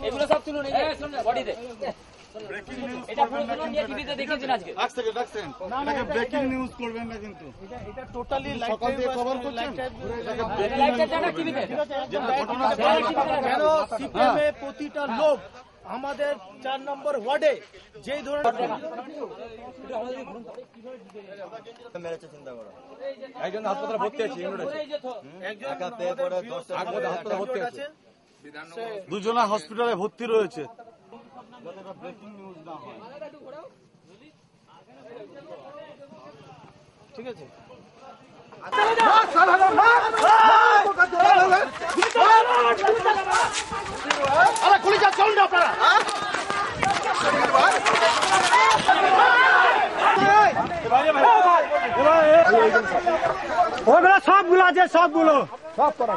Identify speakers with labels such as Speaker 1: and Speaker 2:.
Speaker 1: এগুলো সব তুলুন বডিতে। এটা পুরো তুলুন নিয়ে টিভিতে দেখিয়েছেন আজকে।
Speaker 2: এক সেকেন্ড এটাকে ব্রেকিং নিউজ করবেন না কিন্তু।
Speaker 3: এটা টোটালি
Speaker 2: সকাল থেকে খবর করছেন
Speaker 1: লাইভটা জানা টিভিতে।
Speaker 3: কেন সিপিএমে প্রতিটা লোক আমাদের 4 নম্বর ওয়ার্ডে যেই ধরনের
Speaker 4: মেরেছে চিন্তা করো। একজন হাসপাতালে ভর্তি আছে,
Speaker 2: দুজনা হসপিটালে ভর্তি রয়েছে। ব্রেকিং নিউজ না হয়।
Speaker 3: ঠিক আছে।
Speaker 5: সবগুলো আছে, সবগুলো সব করা